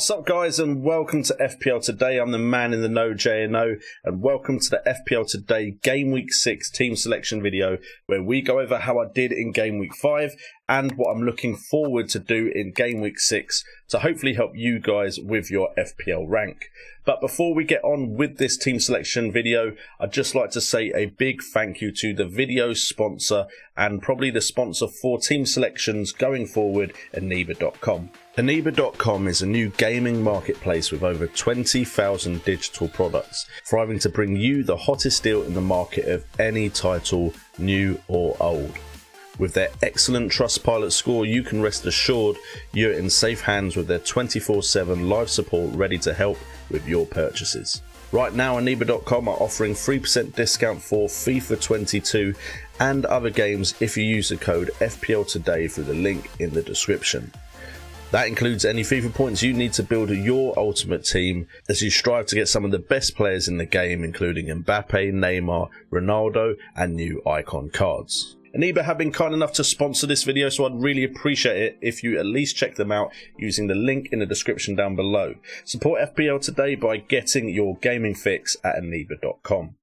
What's up guys, and welcome to FPL Today. I'm the man in the know, JNO, and welcome to the FPL Today Game Week 6 team selection video, where we go over how I did in Game Week 5 and what I'm looking forward to do in Game Week 6 to hopefully help you guys with your FPL rank. But before we get on with this team selection video, I'd just like to say a big thank you to the video sponsor and probably the sponsor for team selections going forward, Aniba.com. Aniba.com is a new gaming marketplace with over 20,000 digital products, thriving to bring you the hottest deal in the market of any title, new or old. With their excellent Trustpilot score, you can rest assured you're in safe hands with their 24/7 live support ready to help with your purchases. Right now, Aniba.com are offering 3% discount for FIFA 22 and other games if you use the code FPL Today through the link in the description. That includes any FIFA points you need to build your ultimate team as you strive to get some of the best players in the game, including Mbappe, Neymar, Ronaldo, and new icon cards. Aniba have been kind enough to sponsor this video, so I'd really appreciate it if you at least check them out using the link in the description down below. Support FPL Today by getting your gaming fix at Aniba.com.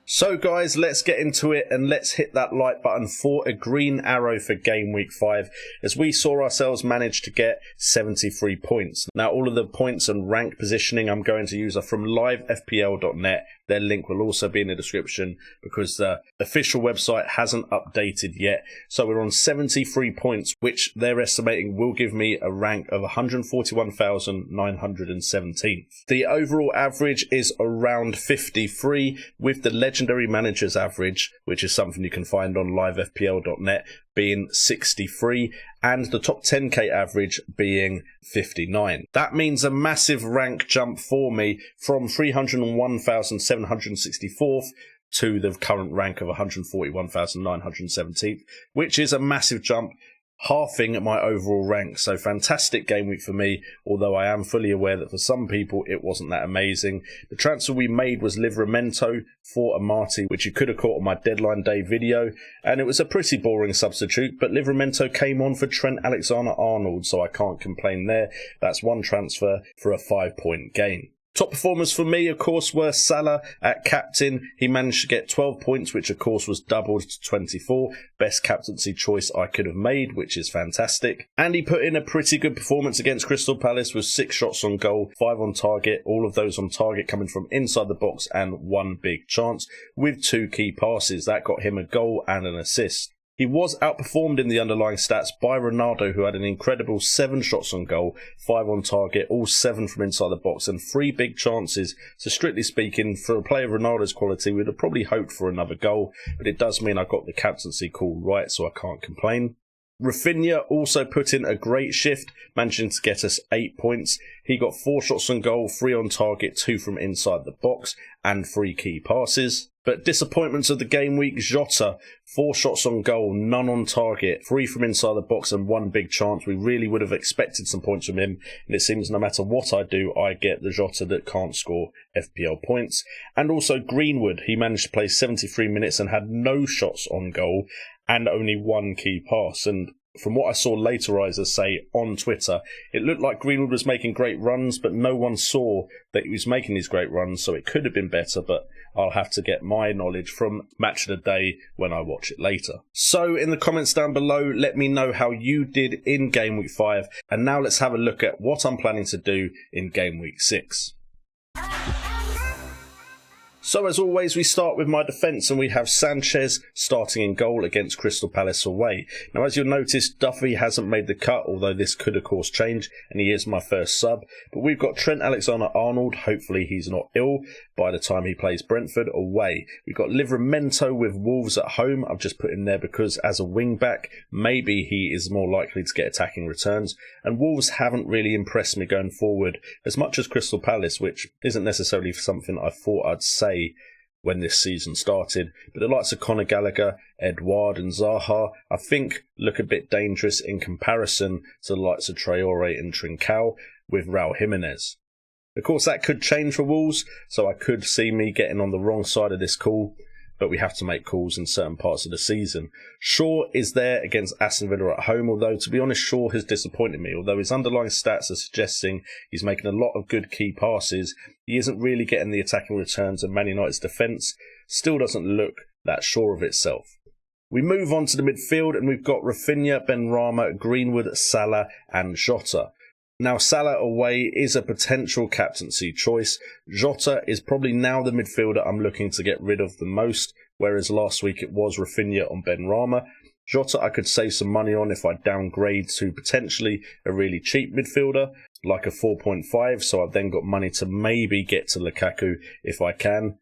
So guys, let's get into it and let's hit that like button for a green arrow for Game Week 5 as we saw ourselves manage to get 73 points. Now all of the points and rank positioning I'm going to use are from livefpl.net. Their link will also be in the description because the official website hasn't updated yet. So we're on 73 points, which they're estimating will give me a rank of 141,917. The overall average is around 53, with the legendary manager's average, which is something you can find on livefpl.net, being 63, and the top 10k average being 59. That means a massive rank jump for me from 301,764th to the current rank of 141,917th, which is a massive jump, halving my overall rank. So fantastic game week for me, although I am fully aware that for some people it wasn't that amazing. The transfer we made was Livramento for Amati, which you could have caught on my deadline day video, and it was a pretty boring substitute, but Livramento came on for Trent Alexander-Arnold, so I can't complain there. That's one transfer for a 5-point gain. Top performers for me, of course, were Salah at captain. He managed to get 12 points, which of course was doubled to 24. Best captaincy choice I could have made, which is fantastic. And he put in a pretty good performance against Crystal Palace with 6 shots on goal, 5 on target, all of those on target coming from inside the box and 1 big chance with 2 key passes. That got him a goal and an assist. He was outperformed in the underlying stats by Ronaldo, who had an incredible 7 shots on goal, 5 on target, all 7 from inside the box, and 3 big chances. So strictly speaking, for a player of Ronaldo's quality, we'd have probably hoped for another goal, but it does mean I got the captaincy call right, so I can't complain. Rafinha also put in a great shift, managing to get us 8 points. He got 4 shots on goal, 3 on target, 2 from inside the box, and 3 key passes. But disappointments of the game week, Jota, 4 shots on goal, none on target, 3 from inside the box and 1 big chance. We really would have expected some points from him, and it seems no matter what I do, I get the Jota that can't score FPL points. And also Greenwood, he managed to play 73 minutes and had no shots on goal and only 1 key pass. And from what I saw laterisers say on Twitter, it looked like Greenwood was making great runs, but no one saw that he was making these great runs, so it could have been better, but I'll have to get my knowledge from Match of the Day when I watch it later. So in the comments down below, let me know how you did in Game Week 5, and now let's have a look at what I'm planning to do in Game Week 6. So as always, we start with my defence, and we have Sanchez starting in goal against Crystal Palace away. Now as you'll notice, Duffy hasn't made the cut, although this could of course change, and he is my first sub. But we've got Trent Alexander-Arnold, hopefully he's not ill by the time he plays Brentford away. We've got Livramento with Wolves at home. I've just put him there because as a wing back, maybe he is more likely to get attacking returns. And Wolves haven't really impressed me going forward as much as Crystal Palace, which isn't necessarily something I thought I'd say when this season started. But the likes of Conor Gallagher, Edouard and Zaha, I think look a bit dangerous in comparison to the likes of Traore and Trincao with Raul Jimenez. Of course, that could change for Wolves, so I could see me getting on the wrong side of this call. but we have to make calls in certain parts of the season. Shaw is there against Aston Villa at home, although to be honest, Shaw has disappointed me. Although his underlying stats are suggesting he's making a lot of good key passes, he isn't really getting the attacking returns, and Man United's defence still doesn't look that sure of itself. We move on to the midfield, and we've got Rafinha, Benrahma, Greenwood, Salah and Jota. Now, Salah away is a potential captaincy choice. Jota is probably now the midfielder I'm looking to get rid of the most, whereas last week it was Rafinha on Benrahma. Jota I could save some money on if I downgrade to potentially a really cheap midfielder, like a 4.5, so I've then got money to maybe get to Lukaku if I can.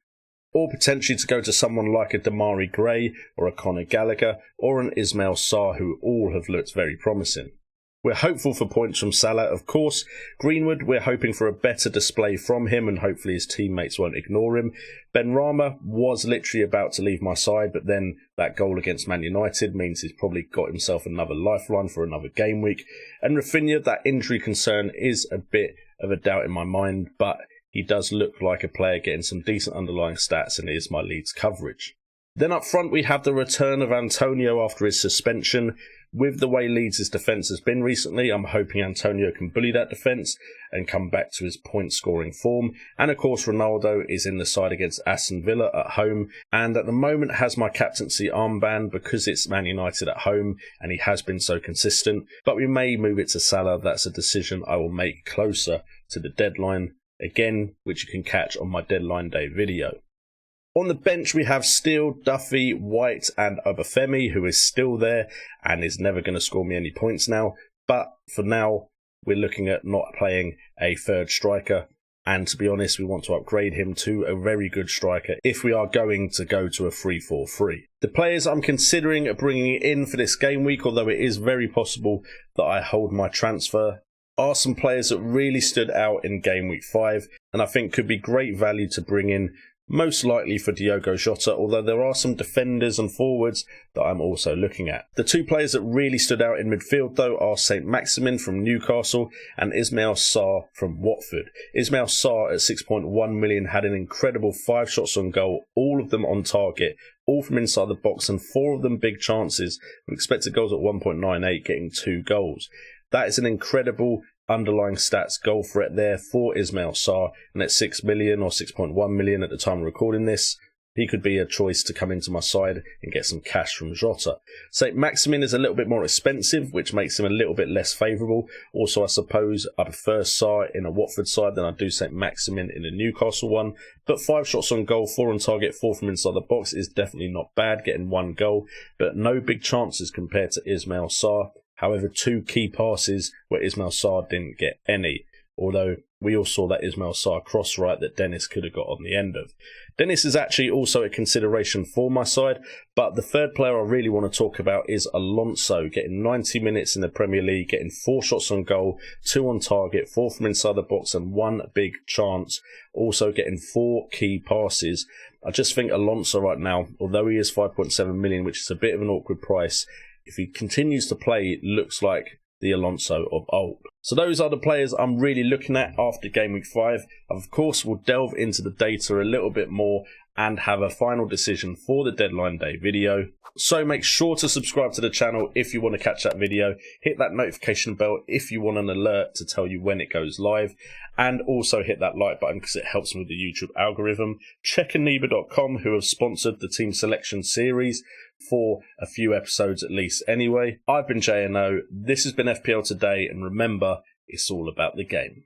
Or potentially to go to someone like a Damari Gray or a Conor Gallagher or an Ismail Sarr, who all have looked very promising. We're hopeful for points from Salah, of course. Greenwood, we're hoping for a better display from him, and hopefully his teammates won't ignore him. Benrahma was literally about to leave my side, but then that goal against Man United means he's probably got himself another lifeline for another game week. And Rafinha, that injury concern is a bit of a doubt in my mind, but he does look like a player getting some decent underlying stats, and is my Leeds coverage. Then up front we have the return of Antonio after his suspension. With the way Leeds' defence has been recently, I'm hoping Antonio can bully that defence and come back to his point-scoring form. And of course, Ronaldo is in the side against Aston Villa at home, and at the moment has my captaincy armband because it's Man United at home and he has been so consistent. But we may move it to Salah. That's a decision I will make closer to the deadline, again, which you can catch on my deadline day video. On the bench, we have Steele, Duffy, White and Obafemi, who is still there and is never going to score me any points now. But for now, we're looking at not playing a third striker. And to be honest, we want to upgrade him to a very good striker if we are going to go to a 3-4-3. The players I'm considering bringing in for this game week, although it is very possible that I hold my transfer, are some players that really stood out in game week 5 and I think could be great value to bring in, most likely for Diogo Jota, although there are some defenders and forwards that I'm also looking at. The two players that really stood out in midfield, though, are St. Maximin from Newcastle and Ismail Sarr from Watford. Ismail Sarr at 6.1 million had an incredible 5 shots on goal, all of them on target, all from inside the box, and 4 of them big chances, with expected goals at 1.98, getting 2 goals. That is an incredible underlying stats goal threat there for Ismail Sarr, and at 6 million or 6.1 million at the time of recording this, he could be a choice to come into my side and get some cash from Jota. St. Maximin is a little bit more expensive, which makes him a little bit less favourable. Also, I suppose I prefer Sarr in a Watford side than I do St. Maximin in a Newcastle one. But 5 shots on goal, 4 on target, 4 from inside the box is definitely not bad, getting 1 goal. But no big chances compared to Ismail Sarr. However, 2 key passes where Ismail Sarr didn't get any. Although we all saw that Ismail Sarr cross right that Dennis could have got on the end of. Dennis is actually also a consideration for my side, but the third player I really want to talk about is Alonso, getting 90 minutes in the Premier League, getting 4 shots on goal, 2 on target, 4 from inside the box and 1 big chance, also getting 4 key passes. I just think Alonso right now, although he is 5.7 million, which is a bit of an awkward price, if he continues to play, it looks like the Alonso of old. So those are the players I'm really looking at after game week 5. Of course, we'll delve into the data a little bit more and have a final decision for the deadline day video. So make sure to subscribe to the channel if you want to catch that video. Hit that notification bell if you want an alert to tell you when it goes live. And also hit that like button because it helps me with the YouTube algorithm. Check Aniba.com, who have sponsored the team selection series for a few episodes at least anyway. I've been JNO, this has been FPL Today, and remember, it's all about the game.